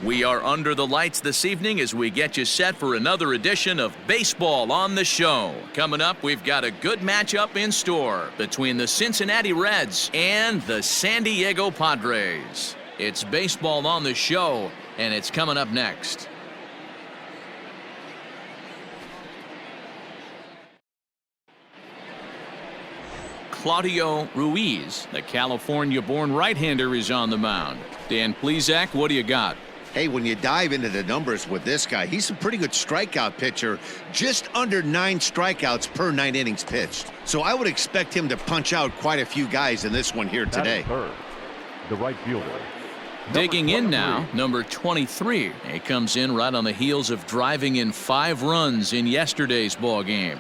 We are under the lights this evening as we get you set for another edition of Baseball on the Show. Coming up, we've got a good matchup in store between the Cincinnati Reds and the San Diego Padres. It's Baseball on the Show, and it's coming up next. Claudio Ruiz, the California-born right-hander, is on the mound. Dan Plesac, what do you got? Hey, when you dive into the numbers with this guy, he's a pretty good strikeout pitcher, just under 9 strikeouts per 9 innings pitched. So I would expect him to punch out quite a few guys in this one here today. Third, the right fielder. Digging in now, number 23. He comes in right on the heels of driving in 5 runs in yesterday's ball game.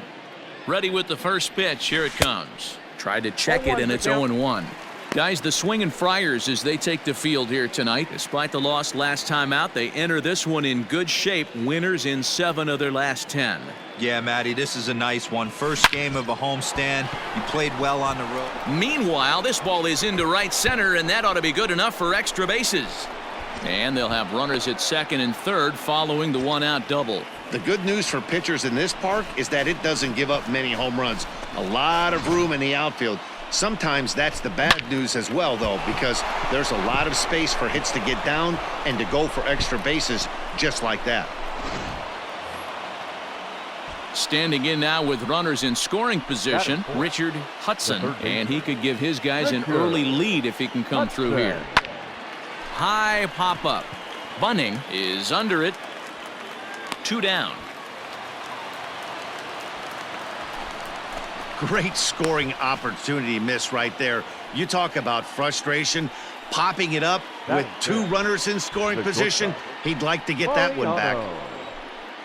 Ready with the first pitch. Here it comes. Tried to check it, and it's 0-1. Guys, the Swinging Friars, as they take the field here tonight, despite the loss last time out, they enter this one in good shape, winners in 7 of their last 10. Yeah, Matty, this is a nice one. First game of a homestand. You played well on the road. Meanwhile, this ball is into right center, and that ought to be good enough for extra bases. And they'll have runners at second and third following the one-out double. The good news for pitchers in this park is that it doesn't give up many home runs. A lot of room in the outfield. Sometimes that's the bad news as well, though, because there's a lot of space for hits to get down and to go for extra bases just like that. Standing in now with runners in scoring position, Richard Hudson, and he could give his guys an early lead if he can come through here. High pop-up. Bunning is under it. 2 down. Great scoring opportunity miss right there. You talk about frustration, popping it up with 2 runners in scoring position. He'd like to get that one back.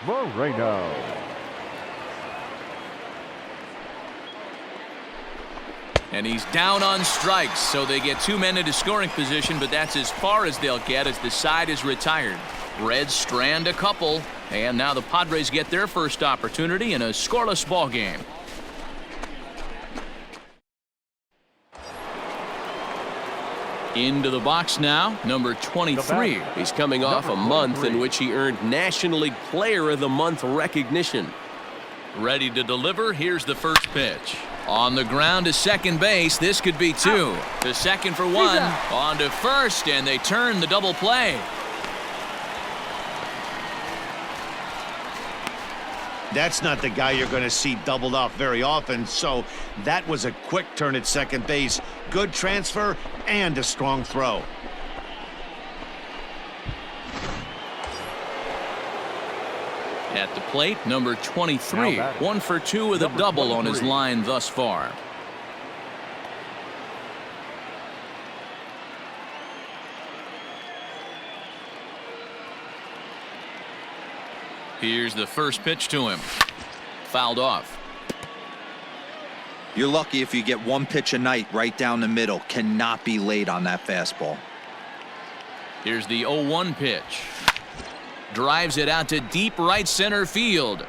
Moreno. And he's down on strikes, so they get 2 men into scoring position, but that's as far as they'll get as the side is retired. Reds strand a couple, and now the Padres get their first opportunity in a scoreless ball game. Into the box now, number 23. He's coming off a month in which he earned National League Player of the Month recognition. Ready to deliver. Here's the first pitch. On the ground to second base. This could be 2. To second for 1. On to first, and they turn the double play. That's not the guy you're going to see doubled off very often, so that was a quick turn at second base. Good transfer and a strong throw. At the plate, number 23. 1 for 2 with a double on his line thus far. Here's the first pitch to him. Fouled off. You're lucky if you get 1 pitch a night right down the middle. Cannot be late on that fastball. Here's the 0-1 pitch. Drives it out to deep right center field.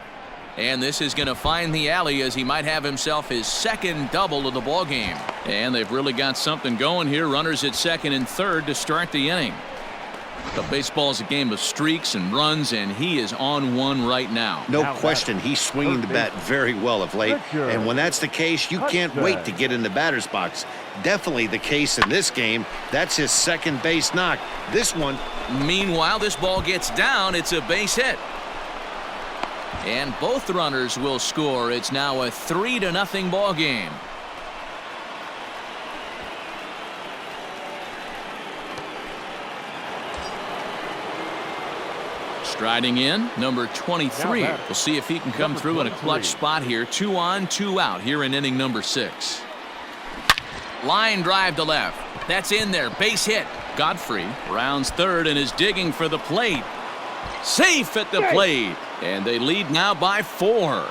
And this is going to find the alley as he might have himself his second double of the ball game. And they've really got something going here. Runners at second and third to start the inning. But baseball is a game of streaks and runs, and he is on one right now. No question, he's swinging the bat very well of late. And when that's the case, you can't wait to get in the batter's box. Definitely the case in this game. That's his second base knock. This one. Meanwhile, this ball gets down. It's a base hit. And both runners will score. It's now a 3-0 ball game. Striding in, number 23. We'll see if he can come through in a clutch spot here. 2 on, 2 out here in inning number 6. Line drive to left. That's in there. Base hit. Godfrey rounds third and is digging for the plate. Safe at the plate. And they lead now by 4.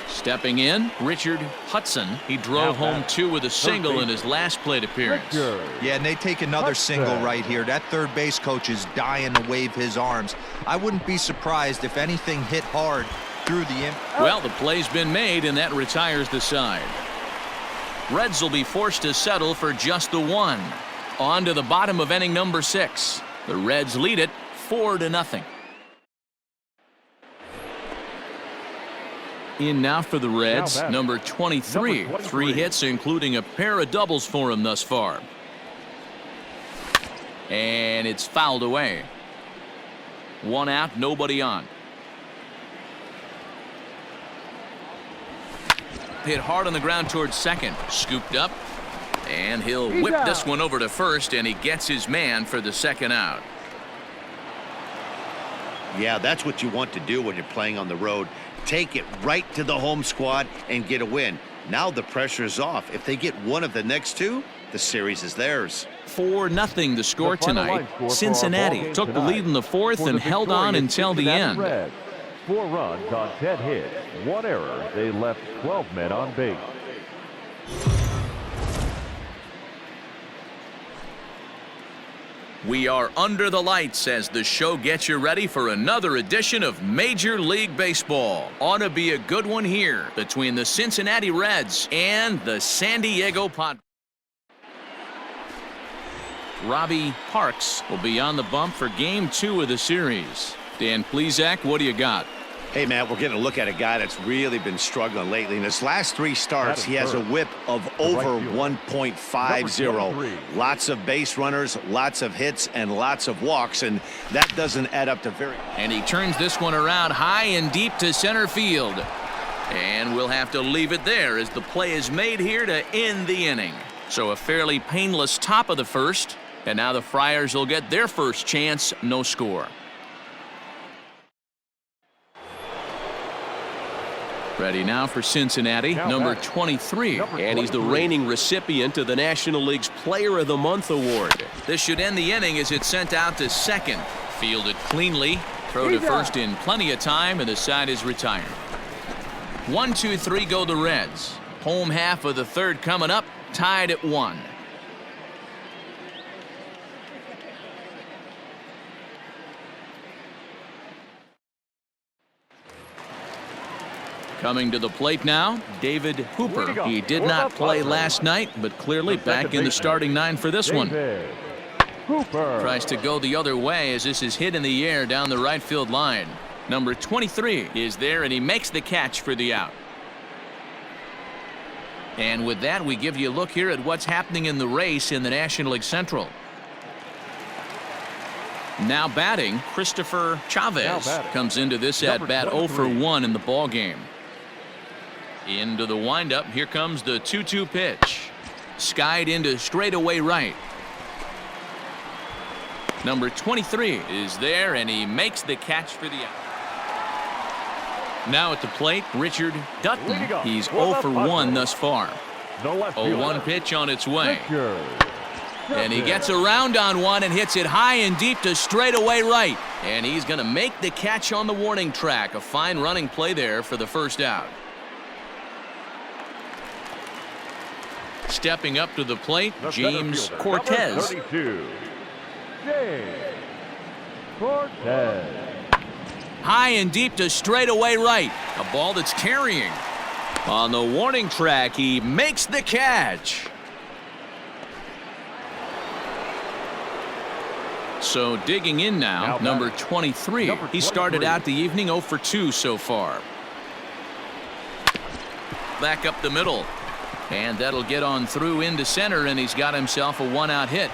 Stepping in, Richard Hudson. He drove home 2 with a single in his last plate appearance. Yeah, and they take another single right here. That third base coach is dying to wave his arms. I wouldn't be surprised if anything hit hard through the. Well, the play's been made, and that retires the side. Reds will be forced to settle for just the one. On to the bottom of inning number 6. The Reds lead it 4-0. In now for the Reds, number 23. 3 hits, including a pair of doubles for him thus far. And it's fouled away. 1 out, nobody on. Hit hard on the ground towards second. Scooped up. And he'll whip this one over to first, and he gets his man for the 2nd out. Yeah, that's what you want to do when you're playing on the road. Take it right to the home squad and get a win. Now the pressure is off. If they get one of the next 2, the series is theirs. 4-0 the score tonight. Cincinnati took the lead in the 4th and held on until the end. 4 runs on 10 hits, 1 error. They left 12 men on base. We are under the lights as the show gets you ready for another edition of Major League Baseball. Ought to be a good one here between the Cincinnati Reds and the San Diego Padres. Robbie Parks will be on the bump for Game 2 of the series. Dan Plesac, what do you got? Hey, Matt, we're getting a look at a guy that's really been struggling lately. In his last 3 starts, he has a whip of over 1.50. Lots of base runners, lots of hits, and lots of walks, and that doesn't add up to very... And he turns this one around high and deep to center field. And we'll have to leave it there as the play is made here to end the inning. So a fairly painless top of the 1st, and now the Friars will get their first chance, no score. Ready now for Cincinnati, number 23. And he's the reigning recipient of the National League's Player of the Month award. This should end the inning as it's sent out to second. Fielded cleanly. Throw to first in plenty of time, and the side is retired. 1, 2, 3 go the Reds. Home half of the 3rd coming up, tied at 1. Coming to the plate now, David Hooper. He did not play last night, but clearly back in the starting 9 for this one. Tries to go the other way as this is hit in the air down the right field line. Number 23 is there, and he makes the catch for the out. And with that, we give you a look here at what's happening in the race in the National League Central. Now batting, Christopher Chavez comes into this at-bat 0 for 1 in the ball game. Into the windup. Here comes the 2-2 pitch. Skied into straightaway right. Number 23 is there, and he makes the catch for the out. Now at the plate, Richard Dutton. He's 0 for 1 thus far. 0-1 pitch on its way. And he gets around on one and hits it high and deep to straightaway right. And he's going to make the catch on the warning track. A fine running play there for the 1st out. Stepping up to the plate, James Cortez. James Cortez. High and deep to straightaway right. A ball that's carrying. On the warning track, he makes the catch. So digging in now, number 23. He started out the evening 0 for 2 so far. Back up the middle. And that'll get on through into center, and he's got himself a 1-out hit.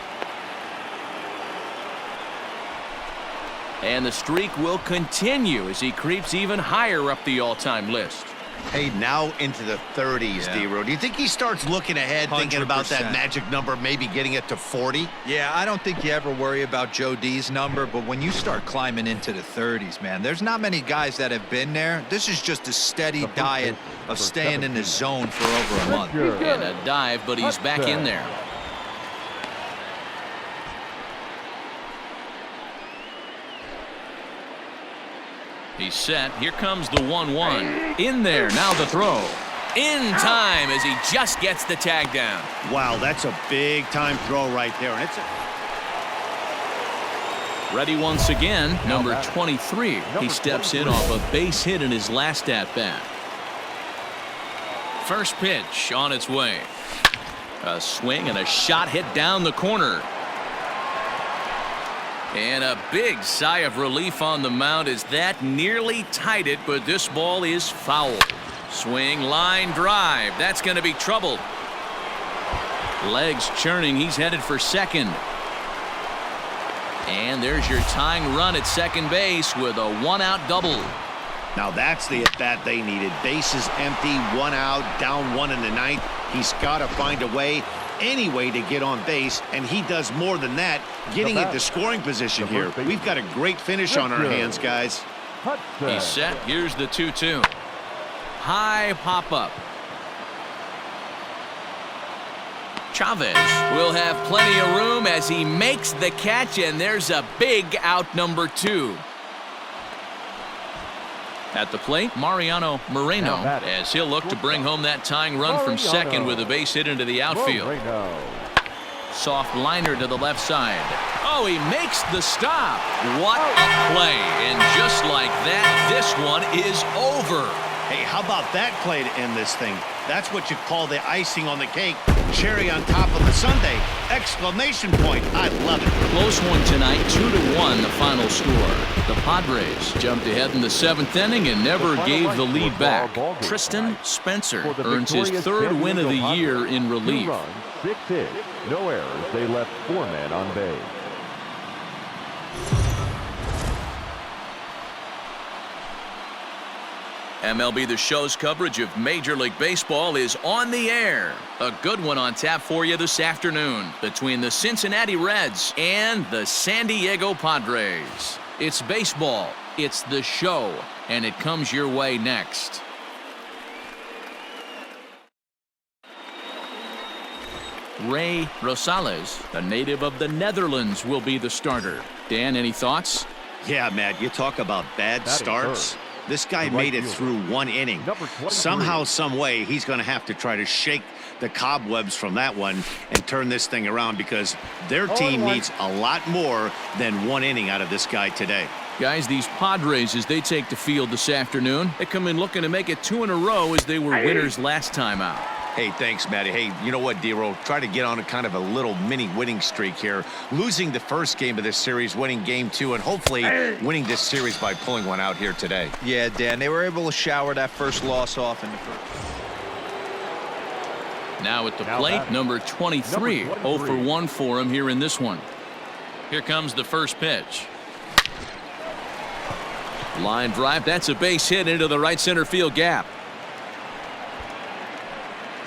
And the streak will continue as he creeps even higher up the all-time list. Hey, now into the 30s, D-Row. Do you think he starts looking ahead, 100%. Thinking about that magic number, maybe getting it to 40? Yeah, I don't think you ever worry about Joe D's number, but when you start climbing into the 30s, man, there's not many guys that have been there. This is just a steady diet of staying in the zone for over a month. And a dive, but he's back in there. He's set. Here comes the 1-1. In there. Now the throw. In time as he just gets the tag down. Wow, that's a big-time throw right there. And it's ready once again, number 23. He steps in off a base hit in his last at-bat. first pitch on its way. A swing and a shot hit down the corner. And a big sigh of relief on the mound as that nearly tied it, but this ball is foul. Swing, line drive. That's going to be trouble. Legs churning. He's headed for second. And there's your tying run at second base with a one-out double. Now that's the at-bat they needed. Bases empty, one out, down one in the ninth. He's got to find a way, any way to get on base, and he does more than that, getting into scoring position here. We've got a great finish on our hands, guys. He's set. Here's the 2-2. High pop-up. Chavez will have plenty of room as he makes the catch, and there's a big out, number 2. At the plate, Mariano Moreno, as he'll look to bring home that tying run from second with a base hit into the outfield. Soft liner to the left side. Oh, he makes the stop. What a play. And just like that, this one is over. Hey, how about that play to end this thing? That's what you call the icing on the cake. Cherry on top of the sundae. Exclamation point. I love it. Close one tonight, 2-1 the final score. The Padres jumped ahead in the 7th inning and never gave the lead back. Tristan Spencer earns his 3rd win of the year in relief. 2 runs, 6 hits, no errors. They left 4 men on base. MLB The Show's coverage of Major League Baseball is on the air. A good one on tap for you this afternoon between the Cincinnati Reds and the San Diego Padres. It's baseball, it's the show, and it comes your way next. Ray Rosales, a native of the Netherlands, will be the starter. Dan, any thoughts? Yeah, Matt, you talk about bad starts. This guy made it through 1 inning. Somehow, some way, he's going to have to try to shake the cobwebs from that one and turn this thing around because their team needs a lot more than 1 inning out of this guy today. Guys, these Padres, as they take the field this afternoon, they come in looking to make it 2 in a row as they were winners last time out. Hey, thanks, Matty. Hey, you know what, D-Roll? Try to get on a kind of a little mini winning streak here. Losing the first game of this series, winning game 2, and hopefully winning this series by pulling one out here today. Yeah, Dan, they were able to shower that first loss off in the first. Now at the plate, number 23. 0 for 1 for him here in this one. Here comes the first pitch. Line drive. That's a base hit into the right center field gap.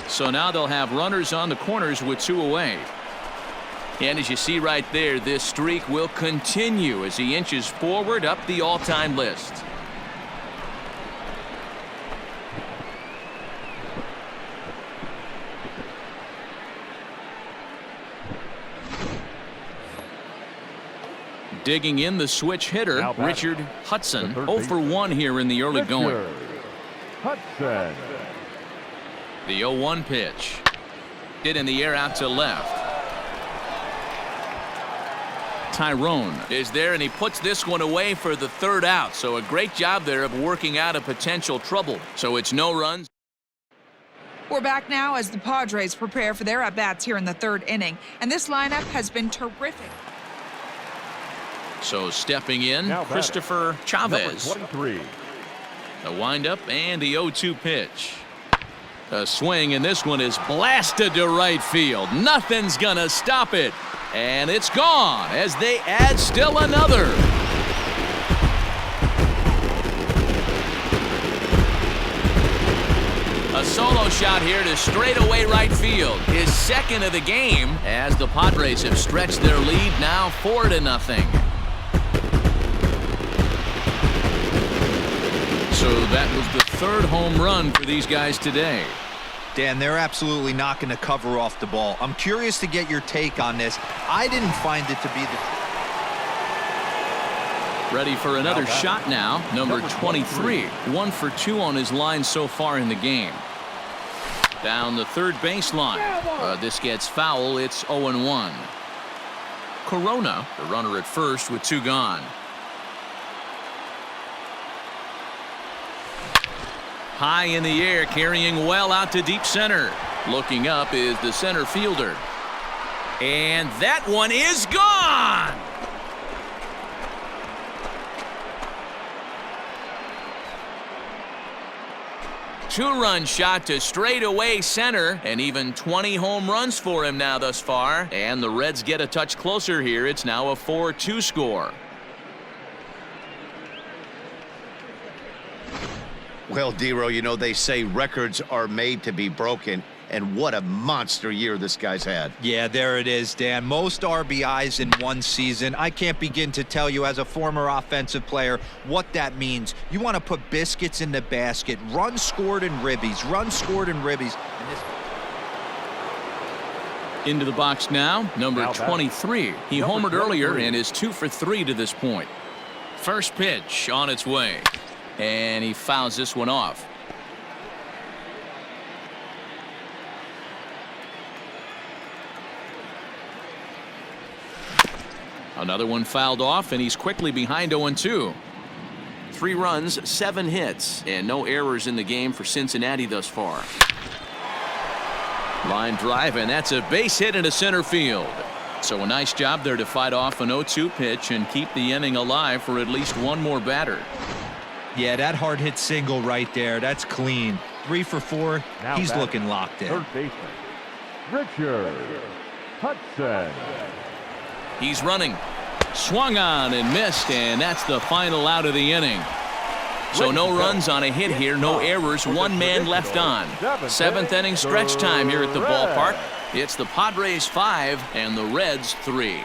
So now they'll have runners on the corners with 2 away. And as you see right there, this streak will continue as he inches forward up the all-time list. Digging in the switch hitter, Richard Hudson. 0 for 1 here in the early going. Hudson. The 0-1 pitch. Hit in the air out to left. Tyrone is there, and he puts this one away for the 3rd out. So a great job there of working out a potential trouble. So it's no runs. We're back now as the Padres prepare for their at-bats here in the 3rd inning. And this lineup has been terrific. So stepping in, Christopher Chavez. The windup and the 0-2 pitch. A swing, and this one is blasted to right field. Nothing's gonna stop it. And it's gone as they add still another. A solo shot here to straightaway right field. His 2nd of the game as the Padres have stretched their lead now 4-0. So that was the 3rd home run for these guys today. Dan, they're absolutely not going to cover off the ball. I'm curious to get your take on this. I didn't find it to be the... Ready for another shot now. Number 23. 1 for 2 on his line so far in the game. Down the 3rd baseline. This gets foul. It's 0-1. Corona, the runner at first with 2 gone. high in the air, carrying well out to deep center. Looking up is the center fielder. And that one is gone! Two-run shot to straightaway center, and even 20 home runs for him now thus far. And the Reds get a touch closer here. It's now a 4-2 score. Well, Dero, you know, they say records are made to be broken. And what a monster year this guy's had. Yeah, there it is, Dan. Most RBIs in one season. I can't begin to tell you as a former offensive player what that means. You want to put biscuits in the basket. Runs scored and ribbies. Runs scored and ribbies. Into the box now, number 23. He homered earlier and is 2 for 3 to this point. First pitch on its way. And he fouls this one off. Another one fouled off, and he's quickly behind 0-2. 3 runs, 7 hits, and no errors in the game for Cincinnati thus far. Line drive, and that's a base hit into center field. So a nice job there to fight off an 0-2 pitch and keep the inning alive for at least one more batter. Yeah, that hard hit single right there. That's clean. 3 for 4. Now He's looking locked in. Third baseman, Richard Hudson. He's running. Swung on and missed, and that's the final out of the inning. So no runs on a hit here, no errors, 1 man left on. 7th inning stretch time here at the ballpark. It's the Padres 5 and the Reds 3.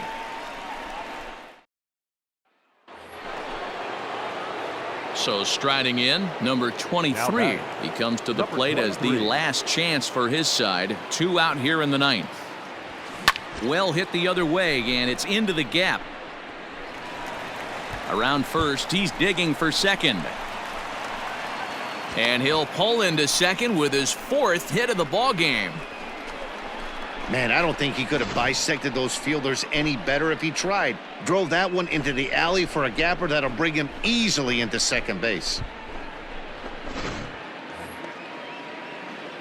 So striding in, number 23. He comes to the plate as the last chance for his side. 2 out here in the 9th. Well hit the other way, and it's into the gap. Around first, he's digging for second. And he'll pull into second with his 4th hit of the ball game. Man, I don't think he could have bisected those fielders any better if he tried. Drove that one into the alley for a gapper that'll bring him easily into second base.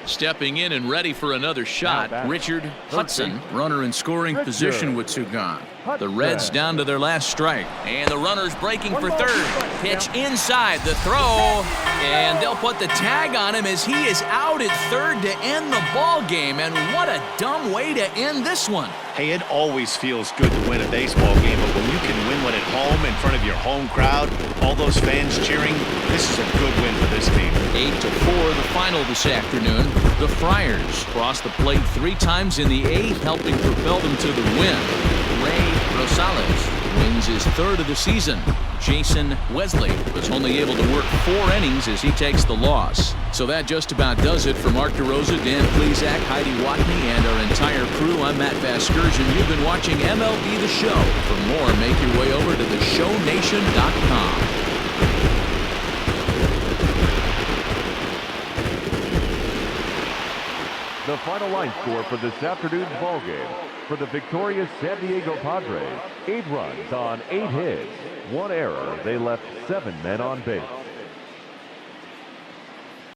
Stepping in and ready for another shot, Richard Hudson, runner in scoring position with 2 gone. The Reds down to their last strike. And the runner's breaking for third. Pitch inside the throw. And they'll put the tag on him as he is out at third to end the ball game. And what a dumb way to end this one. Hey, it always feels good to win a baseball game, but when you can win one at home in front of your home crowd, all those fans cheering, this is a good win for this team. 8-4 the final this afternoon. The Friars crossed the plate 3 times in the 8th, helping propel them to the win. Ray Rosales wins his 3rd of the season. Jason Wesley was only able to work 4 innings as he takes the loss. So that just about does it for Mark DeRosa, Dan Plesac, Heidi Watney, and our entire crew. I'm Matt Vasgersian. You've been watching MLB The Show. For more, make your way over to theshownation.com. The final line score for this afternoon's ball game. For the victorious San Diego Padres, 8 runs on 8 hits, 1 error. They left 7 men on base.